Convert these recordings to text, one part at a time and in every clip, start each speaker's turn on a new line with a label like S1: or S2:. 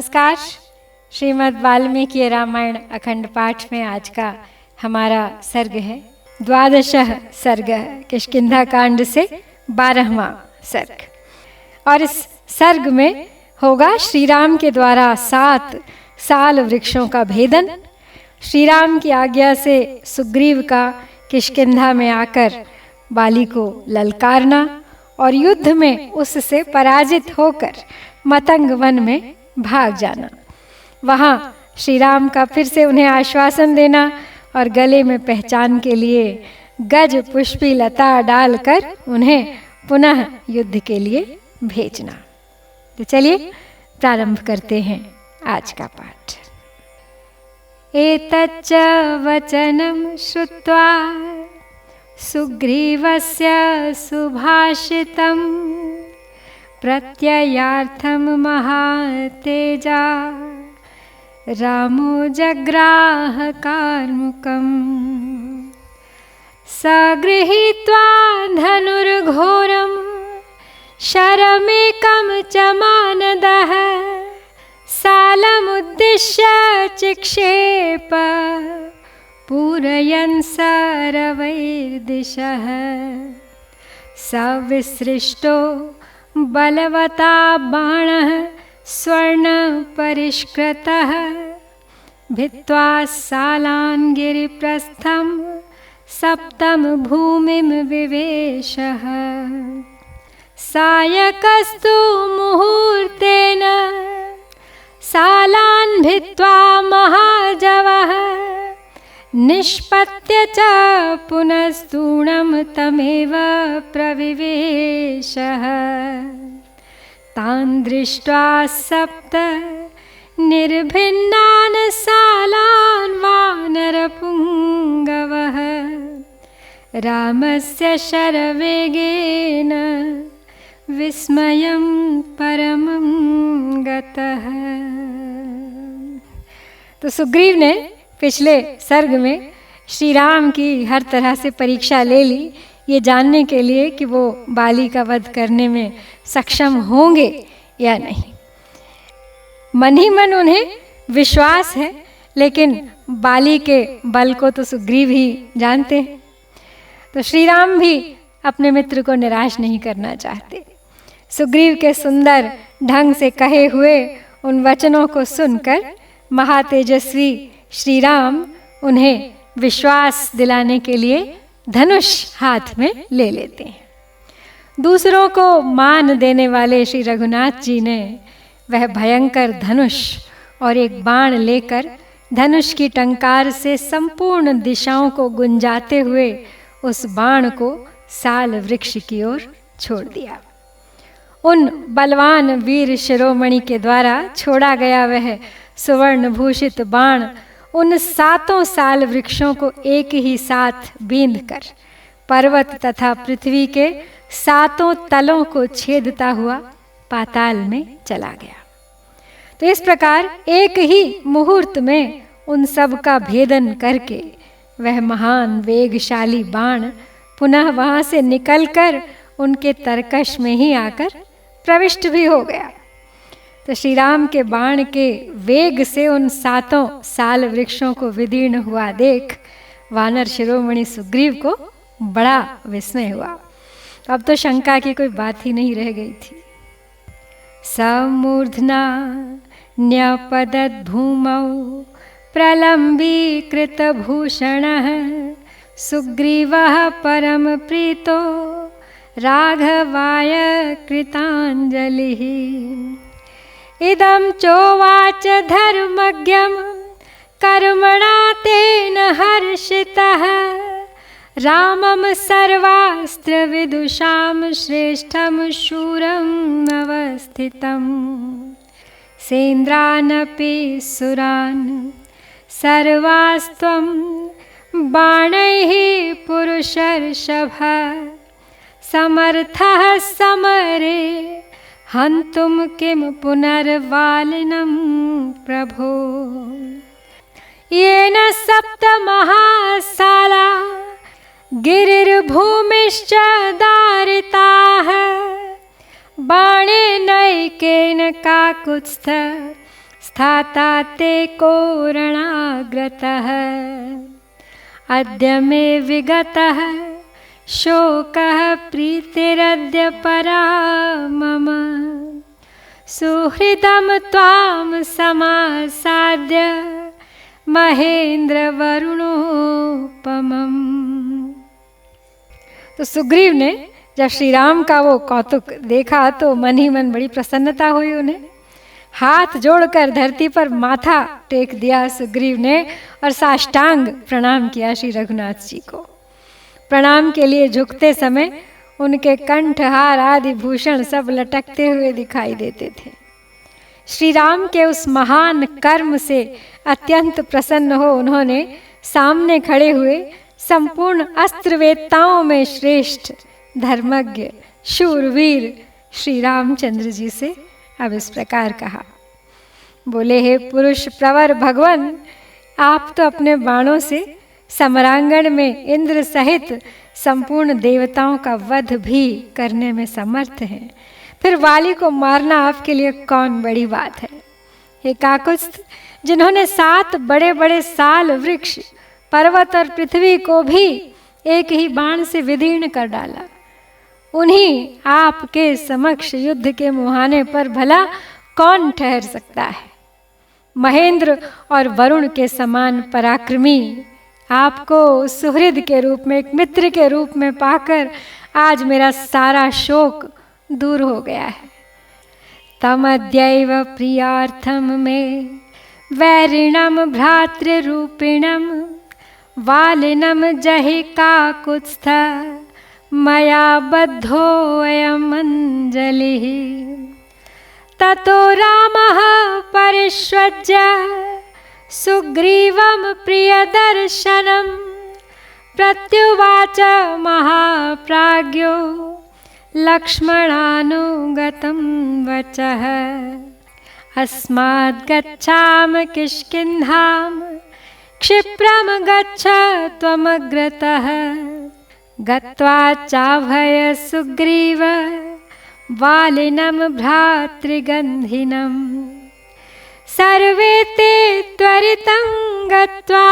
S1: नमस्कार। श्रीमद् वाल्मीकि रामायण अखंड पाठ में आज का हमारा सर्ग है 12 सर्ग, किष्किंधा कांड से 12वां सर्ग। और इस सर्ग में होगा श्री राम के द्वारा 7 साल वृक्षों का भेदन, श्री राम की आज्ञा से सुग्रीव का किष्किंधा में आकर बाली को ललकारना और युद्ध में उससे पराजित होकर मतंग वन में भाग जाना। वहाँ श्री राम का फिर से उन्हें आश्वासन देना और गले में पहचान के लिए गज पुष्पी लता डालकर उन्हें पुनः युद्ध के लिए भेजना। तो चलिए प्रारंभ करते हैं आज का पाठ। एतच्च वचनं श्रुत्वा सुग्रीवस्य सुभाषितं प्रत्ययार्थं महातेजा रामो जग्राह कार्मुकम् सगृहीत्वा धनुर्घोरं शरमेकं च मानदः सालमुद्दिश्य चिक्षेप पूरयन् सरवैर्दिशः सविसृष्टो बलवता बाणः स्वर्णपरिष्कृतः भित्त्वा सालान् गिरिप्रस्थं सप्तम भूमिं विवेशः सायकस्तु मुहूर्तेन सालान् भित्त्वा महाजवः निष्पत्य च पुनस्तूणं तमेव प्रविवेशः तान् दृष्ट्वा 7 निर्भिन्नान् सालान् वानरपुङ्गवः रामस्य शरवेगेन विस्मयं परमं गतः। तो सुग्रीव ने पिछले सर्ग में श्री राम की हर तरह से परीक्षा ले ली, ये जानने के लिए कि वो बाली का वध करने में सक्षम होंगे या नहीं। मन ही मन उन्हें विश्वास है, लेकिन बाली के बल को तो सुग्रीव ही जानते हैं। तो श्री राम भी अपने मित्र को निराश नहीं करना चाहते। सुग्रीव के सुंदर ढंग से कहे हुए उन वचनों को सुनकर महातेजस्वी श्री राम उन्हें विश्वास दिलाने के लिए धनुष हाथ में ले लेते हैं। दूसरों को मान देने वाले श्री रघुनाथ जी ने वह भयंकर धनुष और एक बाण लेकर धनुष की टंकार से संपूर्ण दिशाओं को गुंजाते हुए उस बाण को साल वृक्ष की ओर छोड़ दिया। उन बलवान वीर शिरोमणि के द्वारा छोड़ा गया वह सुवर्ण भूषित बाण उन 7 साल वृक्षों को एक ही साथ बींधकर पर्वत तथा पृथ्वी के 7 तलों को छेदता हुआ पाताल में चला गया। तो इस प्रकार एक ही मुहूर्त में उन सब का भेदन करके वह महान वेगशाली बाण पुनः वहाँ से निकलकर उनके तरकश में ही आकर प्रविष्ट भी हो गया। तो श्री राम के बाण के वेग से उन 7 साल वृक्षों को विदीर्ण हुआ देख वानर शिरोमणि सुग्रीव को बड़ा विस्मय हुआ। अब तो शंका की कोई बात ही नहीं रह गई थी। समूर्ध्ना न्यपतद् भूमौ प्रलम्बीकृतभूषणः सुग्रीवः परम प्रीतो राघवाय कृताञ्जलिः इदं चोवाच धर्मज्ञं कर्मणा तेन हर्षितः रामं सर्वास्त्रविदुषां श्रेष्ठं शूरम् अवस्थितं सेन्द्रानपि सुरान् सर्वास्त्वं बाणैः पुरुषर्षभ समर्थः समरे हन्तुं किं पुनर्वालिनं प्रभो येन 7 महासाला गिरिर्भूमिश्च दारिताः बाणेनैकेन काकुत्स्थ स्थाता ते कोरणाग्रतः अद्य मे विगतः शोकः प्रीतिरद्य परा मम सुहृदं त्वां समासाद्य महेंद्र वरुणोपमम्। तो सुग्रीव ने जब श्री राम का वो कौतुक देखा तो मन ही मन बड़ी प्रसन्नता हुई उन्हें। हाथ जोड़कर धरती पर माथा टेक दिया सुग्रीव ने और साष्टांग प्रणाम किया श्री रघुनाथ जी को। प्रणाम के लिए झुकते समय उनके कंठहार आदि भूषण सब लटकते हुए दिखाई देते थे। श्री राम के उस महान कर्म से अत्यंत प्रसन्न हो उन्होंने सामने खड़े हुए संपूर्ण अस्त्रवेत्ताओं में श्रेष्ठ धर्मज्ञ शूरवीर श्री रामचंद्र जी से अब इस प्रकार कहा, बोले, हे पुरुष प्रवर भगवान, आप तो अपने बाणों से समरांगण में इंद्र सहित संपूर्ण देवताओं का वध भी करने में समर्थ हैं, फिर वाली को मारना आपके लिए कौन बड़ी बात है। हे काकुत्स्थ, जिन्होंने 7 बड़े बड़े साल वृक्ष पर्वत और पृथ्वी को भी एक ही बाण से विदीर्ण कर डाला, उन्हीं आपके समक्ष युद्ध के मुहाने पर भला कौन ठहर सकता है। महेंद्र और वरुण के समान पराक्रमी आपको सुहृद के रूप में, एक मित्र के रूप में पाकर आज मेरा सारा शोक दूर हो गया है। तमद्यैव प्रियार्थम में वैरिणम भ्रातृरूपिणम वालिनम जहि काकुत्स्थ मया बद्धोऽयम् अंजलिः। ततो रामः परिष्वज्य सुग्रीवं प्रियदर्शनं प्रत्युवाच महाप्राज्ञो लक्ष्मणानुगतं वचः। अस्माद् गच्छामः किष्किन्धां क्षिप्रं गच्छ त्वमग्रतः। गत्वा चाभय सुग्रीव वालिनं भ्रातृगन्धिनं। सर्वे ते त्वरितं गत्वा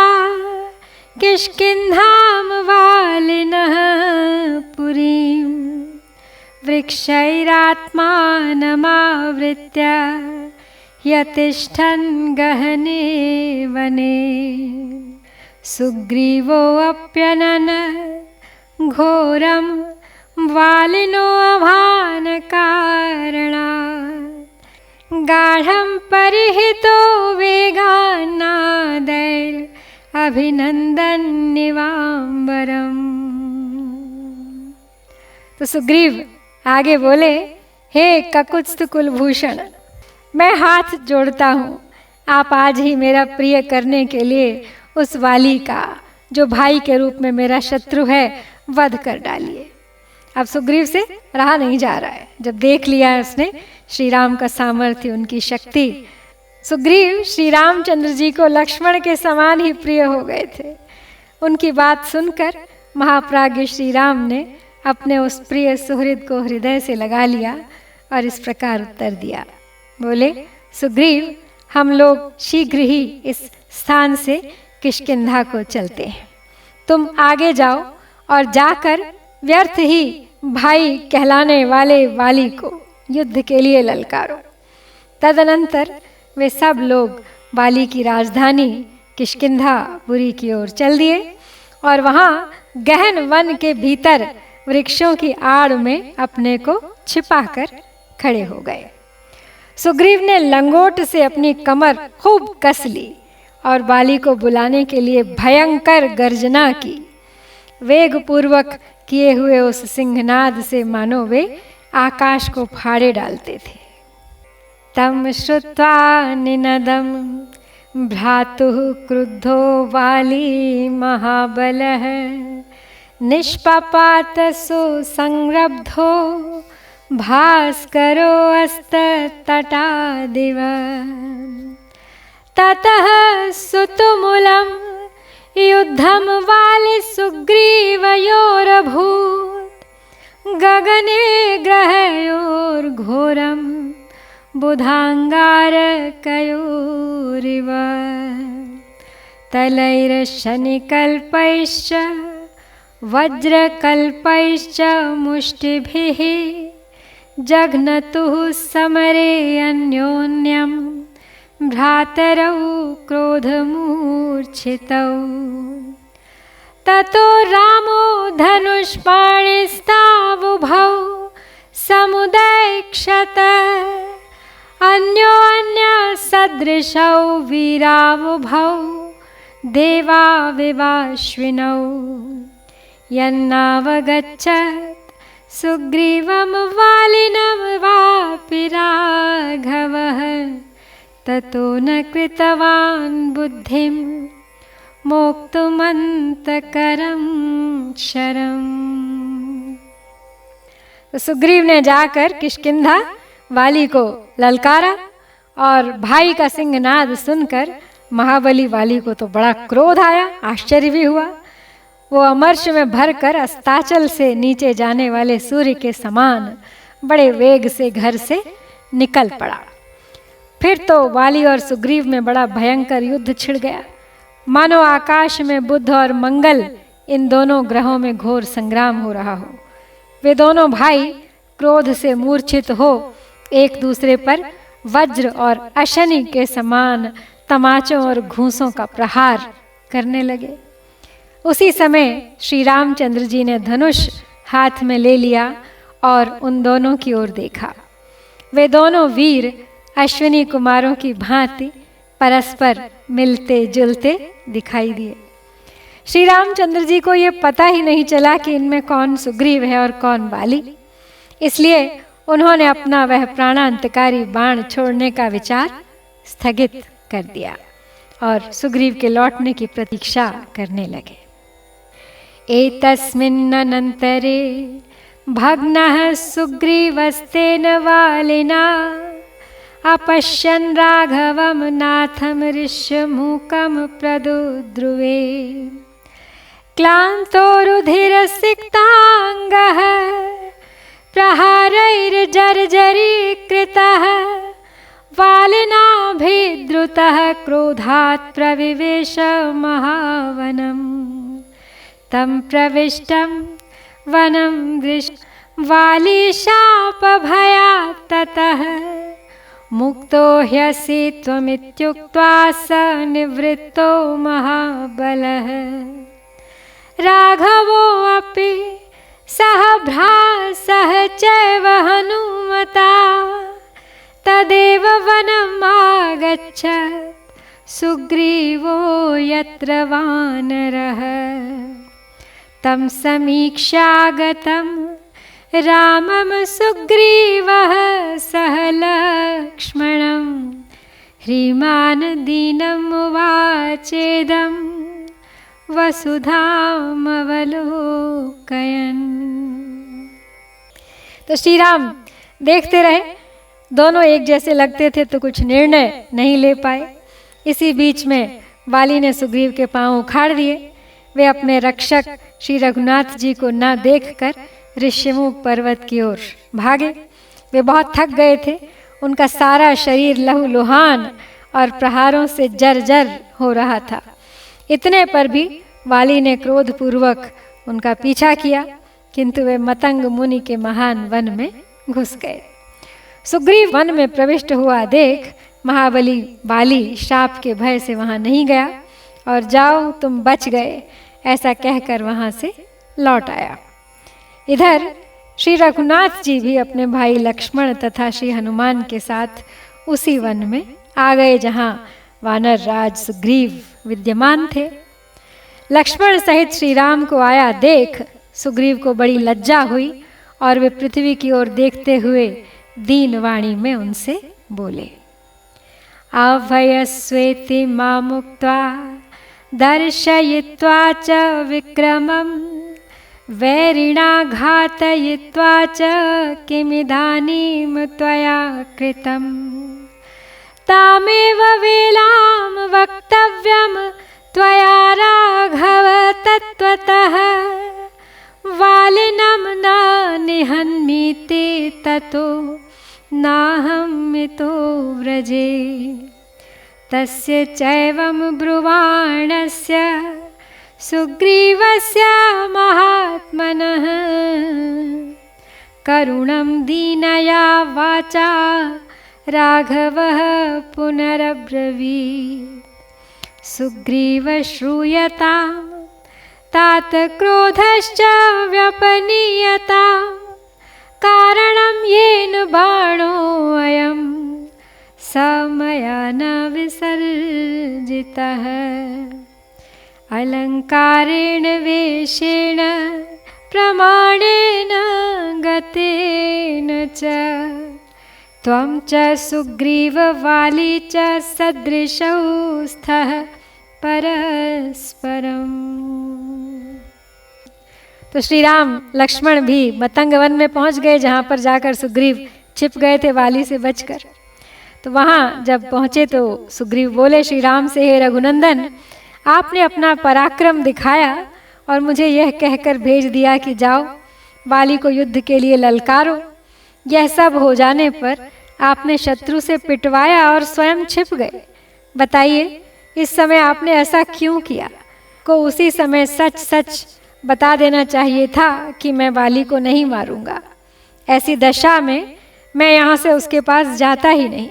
S1: किष्किन्धां वालिनः पुरीं वृक्षैरात्मानमावृत्य यतिष्ठन् गहने वने। सुग्रीवोऽप्यनन घोरं वालिनो अभानकारणात् गाढं परिहितो वेगान्नादैर् अभिनंदन निवाम्बरम्। तो सुग्रीव आगे बोले, हे ककुत्स्थ कुलभूषण, मैं हाथ जोड़ता हूँ, आप आज ही मेरा प्रिय करने के लिए उस वाली का, जो भाई के रूप में मेरा शत्रु है, वध कर डालिए। अब सुग्रीव से रहा नहीं जा रहा है। जब देख लिया है उसने श्री राम का सामर्थ्य, उनकी शक्ति, सुग्रीव श्री रामचंद्र जी को लक्ष्मण के समान ही प्रिय हो गए थे। उनकी बात सुनकर महाप्राज्ञ श्री राम ने अपने उस प्रिय सुहृद को हृदय से लगा लिया और इस प्रकार उत्तर दिया, बोले, सुग्रीव, हम लोग शीघ्र ही इस स्थान से किष्किंधा को चलते हैं। तुम आगे जाओ और जाकर व्यर्थ ही भाई कहलाने वाले वाली को युद्ध के लिए ललकारो। तदनंतर वे सब लोग वाली की राजधानी किष्किंधापुरी की ओर चल दिए और वहाँ गहन वन के भीतर वृक्षों की आड़ में अपने को छिपाकर खड़े हो गए। सुग्रीव ने लंगोट से अपनी कमर खूब कस ली और बाली को बुलाने के लिए भयंकर गर्जना की। वेग पूर्वक किए हुए उस सिंहनाद से मानो वे आकाश को फाड़े डालते थे। तम श्रुत्वा निनदम भ्रातुः क्रुद्धो वाली महाबलः निष्पापात सुसंरब्धो भास्करो अस्ततटादिव। ततः सुतुमुलं युद्धं वाली सुग्रीवयोरभूत् गगने ग्रहयोर्घोरं बुधाङ्गारकयोरिव तलैर्शनिकल्पैश्च वज्रकल्पैश्च मुष्टिभिः जघ्नतुः समरे अन्योन्यं भ्रातरौ क्रोधमूर्छितौ ततो रामो धनुष्पाणिस्तावुभौ समुदैक्षत अन्योन्यसदृशौ वीरावुभौ देवाविवाश्विनौ यन्नावगच्छत् सुग्रीवं वालिनं वापि राघवः ततो न कृतवान् बुद्धिं मोक्तुमन्तकरं शरम्। तो सुग्रीव ने जाकर किष्किंधा वाली को ललकारा और भाई का सिंहनाद सुनकर महाबली वाली को तो बड़ा क्रोध आया, आश्चर्य भी हुआ। वो अमर्ष में भरकर अस्ताचल से नीचे जाने वाले सूर्य के समान बड़े वेग से घर से निकल पड़ा। फिर तो वाली और सुग्रीव में बड़ा भयंकर युद्ध छिड़ गया, मानो आकाश में बुध और मंगल इन दोनों ग्रहों में घोर संग्राम हो रहा हो। वे दोनों भाई क्रोध से मूर्छित हो एक दूसरे पर वज्र और अशनि के समान तमाचों और घूंसों का प्रहार करने लगे। उसी समय श्री रामचंद्र जी ने धनुष हाथ में ले लिया और उन दोनों की ओर देखा। वे दोनों वीर अश्विनी कुमारों की भांति परस्पर मिलते जुलते दिखाई दिए। श्री रामचंद्र जी को ये पता ही नहीं चला कि इनमें कौन सुग्रीव है और कौन वाली। इसलिए उन्होंने अपना वह प्राणांतकारी बाण छोड़ने का विचार स्थगित कर दिया और सुग्रीव के लौटने की प्रतीक्षा करने लगे। एतस्मिन्नन्तरे भग्नः सुग्रीवस्तेन वालिना अपश्यन् राघवं नाथं ऋष्यमूकं प्रदुद्रुवे क्लान्तो रुधिरसिक्ताङ्गः प्रहारैर्जर्जरीकृतः वालिनाभिद्रुतः क्रोधात् प्रविवेश महावनम् तं प्रविष्टं वनं दृष्ट्वा वाली शापभयात् ततः मुक्तो ह्यसि त्वमित्युक्त्वा स निवृत्तो महाबलः राघवोऽपि सह भ्रासः चैव हनुमता तदेव वनम् आगच्छत् सुग्रीवो यत्र वानरः तं समीक्ष्यागतं रामं सुग्रीवः सह लक्ष्मणं ह्रीमान् दीनम् उवाचेदं वसुधामवलोकयन्। तो श्री राम देखते रहे, दोनों एक जैसे लगते थे तो कुछ निर्णय नहीं ले पाए। इसी बीच में वाली ने सुग्रीव के पांव उखाड़ दिए। वे अपने रक्षक श्री रघुनाथ जी को न देखकर ऋष्यमुख पर्वत की ओर भागे। वे बहुत थक गए थे, उनका सारा शरीर लहूलुहान और प्रहारों से जर्जर हो रहा था। इतने पर भी वाली ने क्रोधपूर्वक उनका पीछा किया, किंतु वे मतंग मुनि के महान वन में घुस गए। सुग्रीव वन में प्रविष्ट हुआ देख महाबली वाली शाप के भय से वहां नहीं गया और जाओ तुम बच गए ऐसा कहकर वहां से लौट आया। इधर श्री रघुनाथ जी भी अपने भाई लक्ष्मण तथा श्री हनुमान के साथ उसी वन में आ गए जहां वानर राज सुग्रीव विद्यमान थे। लक्ष्मण सहित श्री राम को आया देख सुग्रीव को बड़ी लज्जा हुई और वे पृथ्वी की ओर देखते हुए दीन वाणी में उनसे बोले, आभयस्वेति मामुक्त्वा दर्शयित्वा च विक्रमं वैरिणा घातयित्वा च किमिदानीं त्वया कृतं तामेव वेलां वक्तव्यं त्वया राघव तत्त्वतः वालिनं न निहन्मीति ततो नाहं मितो व्रजे। तस्य चैवं ब्रुवाणस्य सुग्रीवस्य महात्मनः करुणं दीनया वाचा राघवः पुनरब्रवीत्। सुग्रीव श्रूयतां तात क्रोधश्च व्यपनीयतां कारणं येन बाणोऽयं स मया न विसर्जितः। अलङ्कारेण वेशेण प्रमाणेन गतेन च त्वं च सुग्रीववाली च सदृशौ स्तः परस्परम्। तो श्री राम लक्ष्मण भी मतंग वन में पहुंच गए, जहाँ पर जाकर सुग्रीव छिप गए थे वाली से बचकर। तो वहाँ जब पहुँचे तो सुग्रीव बोले श्री राम से, हे रघुनंदन, आपने अपना पराक्रम दिखाया और मुझे यह कहकर भेज दिया कि जाओ वाली को युद्ध के लिए ललकारो। यह सब हो जाने पर आपने शत्रु से पिटवाया और स्वयं छिप गए। बताइए इस समय आपने ऐसा क्यों किया? को उसी समय सच सच बता देना चाहिए था कि मैं वाली को नहीं मारूंगा। ऐसी दशा में मैं यहाँ से उसके पास जाता ही नहीं।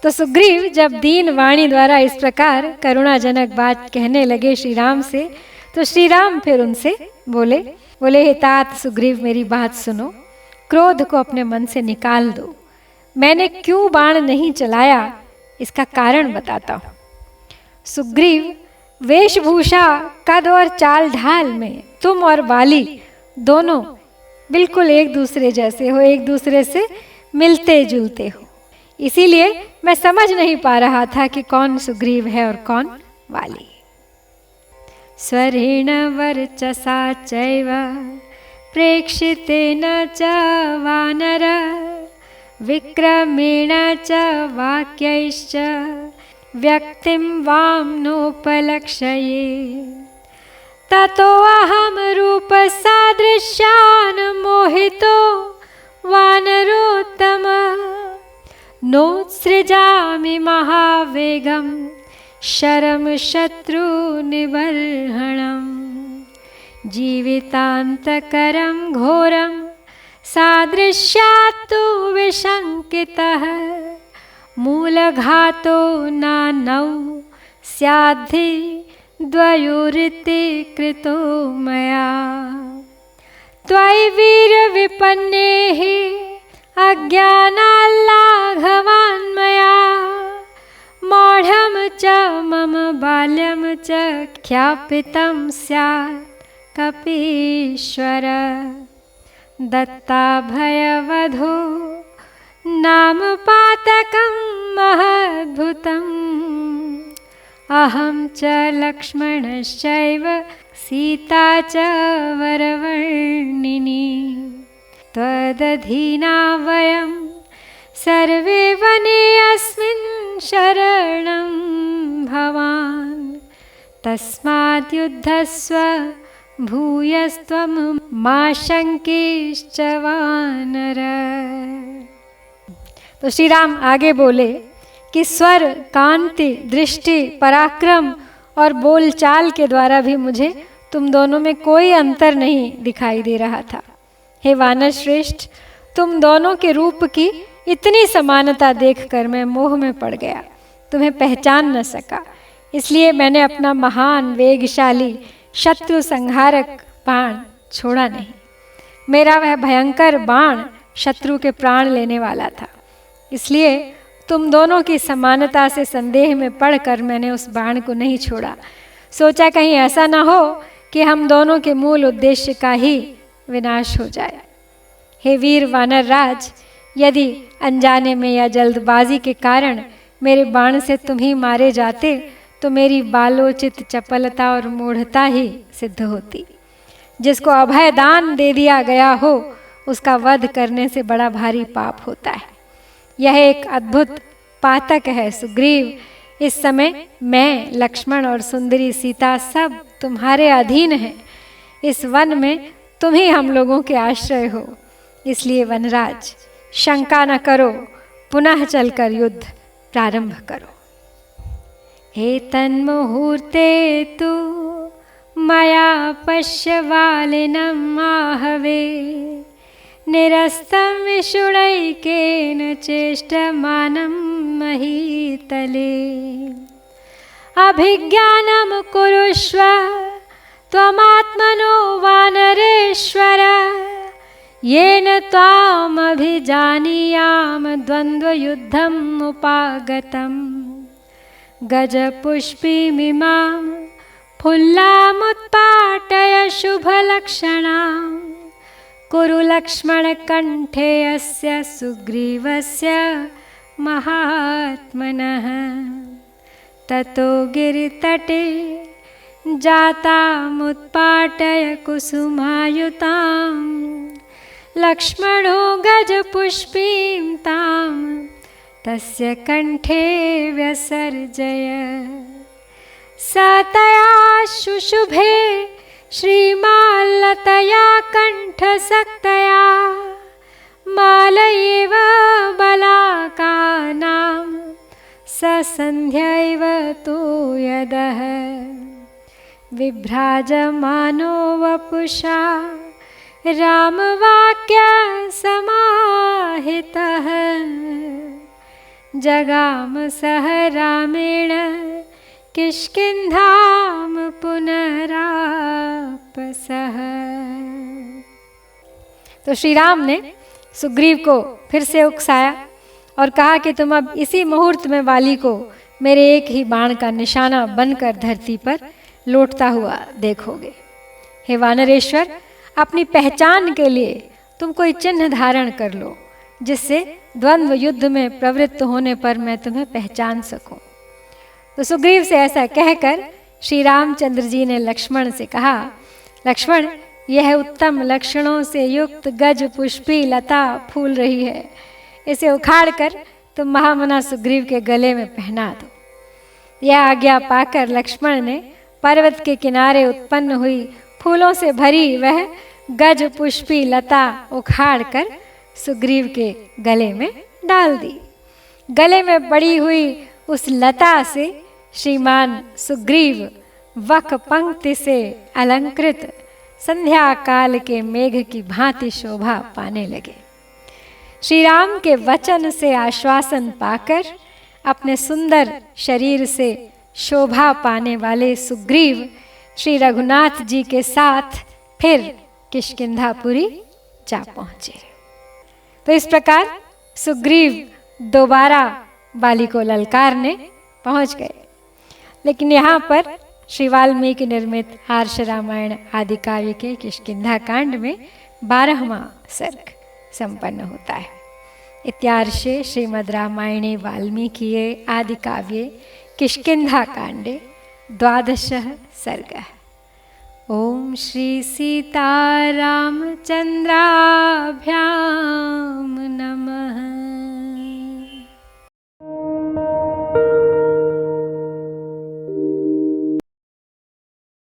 S1: तो सुग्रीव जब दीन वाणी द्वारा इस प्रकार करुणाजनक बात कहने लगे श्री राम से, तो श्री राम फिर उनसे बोले हे तात सुग्रीव, मेरी बात सुनो, क्रोध को अपने मन से निकाल दो। मैंने क्यों बाण नहीं चलाया इसका कारण बताता हूँ। सुग्रीव, वेशभूषा, कद और चाल ढाल में तुम और वाली दोनों बिल्कुल एक दूसरे जैसे हो, एक दूसरे से मिलते जुलते हो। इसीलिए मैं समझ नहीं पा रहा था कि कौन सुग्रीव है और कौन वाली। स्वरेण वर्चसा चैव प्रेक्षितेन च वानर विक्रमेण च वाक्यैश्च व्यक्तिं वां नोपलक्ष्ये। ततो अहं रूपसादृश्यान् मोहितो वानरोत्तम नोत्सृजामि महावेगं शरं शत्रुनिबर्हणम्। जीवितान्तकरं घोरं सादृश्यात् तु विशङ्कितः मूलघातो नानौ स्याद्धि द्वयोरिति कृतो मया। त्वयि वीरविपन्नेः अज्ञानाल्लाघवान् मया मौढ्यं च मम बाल्यं च ख्यापितं स्यात् कपीश्वर। दत्ताभयवधो नाम पातकं महद्भुतम् अहं च लक्ष्मणश्चैव सीता च वरवर्णिनी। त्वदधीना वयं सर्वे वने अस्मिन् शरणं भवान् तस्मात् युद्धस्व भूयस्त्वं मा शङ्किश्च वानर। तो श्री राम आगे बोले कि स्वर, कांति, दृष्टि, पराक्रम और बोलचाल के द्वारा भी मुझे तुम दोनों में कोई अंतर नहीं दिखाई दे रहा था। हे वानर श्रेष्ठ, तुम दोनों के रूप की इतनी समानता देखकर मैं मोह में पड़ गया, तुम्हें पहचान न सका। इसलिए मैंने अपना महान वेगशाली शत्रु संहारक बाण छोड़ा नहीं। मेरा वह भयंकर बाण शत्रु के प्राण लेने वाला था। इसलिए तुम दोनों की समानता से संदेह में पड़कर मैंने उस बाण को नहीं छोड़ा। सोचा कहीं ऐसा ना हो कि हम दोनों के मूल उद्देश्य का ही विनाश हो जाए। हे वीर वानर राज, यदि अनजाने में या जल्दबाजी के कारण मेरे बाण से तुम ही मारे जाते तो मेरी बालोचित चपलता और मूढ़ता ही सिद्ध होती। जिसको अभय दान दे दिया गया हो उसका वध करने से बड़ा भारी पाप होता है। यह एक अद्भुत पातक है सुग्रीव। इस समय मैं, लक्ष्मण और सुंदरी सीता सब तुम्हारे अधीन हैं। इस वन में तुम ही हम लोगों के आश्रय हो। इसलिए वनराज, शंका न करो, पुनः चलकर युद्ध प्रारंभ करो। एतन्मुहूर्ते तु मया पश्यवालिनम् आहवे, निरस्तं विषुणैकेन चेष्टमानं महीतले। अभिज्ञानं कुरुष्व त्वमात्मनो वानरेश्वर, येन त्वामभिजानीयाम द्वन्द्वयुद्धम् उपागतम्। गजपुष्पीमिमां फुल्लामुत्पाटय शुभलक्षणां, कुरु लक्ष्मणकण्ठे अस्य सुग्रीवस्य महात्मनः। ततो गिरितटे जातामुत्पाटय कुसुमायुतां, लक्ष्मणो गजपुष्पीं तां तस्य कण्ठे व्यसर्जय। स तया शुशुभे श्रीमाल्लतया कण्ठसक्तया, मालयेव बलाकानां ससन्ध्यैव तु यदः। विभ्राजमानो वपुषा रामवाक्यसमाहितः, जगाम सह रामेण किष्किन्धाम पुनरापसः। तो श्री राम ने सुग्रीव को फिर से उकसाया और कहा कि तुम अब इसी मुहूर्त में वाली को मेरे एक ही बाण का निशाना बनकर धरती पर लौटता हुआ देखोगे। हे वानरेश्वर, अपनी पहचान के लिए तुम कोई चिन्ह धारण कर लो, जिससे द्वंद्व युद्ध में प्रवृत्त होने पर मैं तुम्हें पहचान सकूं। तो सुग्रीव से ऐसा कहकर श्री रामचंद्र जी ने लक्ष्मण से कहा, लक्ष्मण, यह उत्तम लक्षणों से युक्त गज पुष्पी लता फूल रही है, इसे उखाड़कर तुम महामना सुग्रीव के गले में पहना दो। यह आज्ञा पाकर लक्ष्मण ने पर्वत के किनारे उत्पन्न हुई फूलों से भरी वह गज पुष्पी लता उखाड़कर सुग्रीव के गले में डाल दी। गले में बड़ी हुई उस लता से श्रीमान सुग्रीव वक पंक्ति से अलंकृत संध्या काल के मेघ की भांति शोभा पाने लगे। श्री राम के वचन से आश्वासन पाकर अपने सुंदर शरीर से शोभा पाने वाले सुग्रीव श्री रघुनाथ जी के साथ फिर किष्किंधापुरी जा पहुंचे। तो इस प्रकार सुग्रीव दोबारा बाली को ललकारने पहुंच गए। लेकिन यहाँ पर श्री वाल्मीकि निर्मित आर्ष रामायण आदि काव्य के किष्किंधा कांड में 12वां सर्ग संपन्न होता है। इत्यार्षे श्रीमद् रामायणे वाल्मीकिये आदि काव्ये किष्किंधा कांडे 12 सर्गः। ओम श्री सीतारामचंद्राभ्याम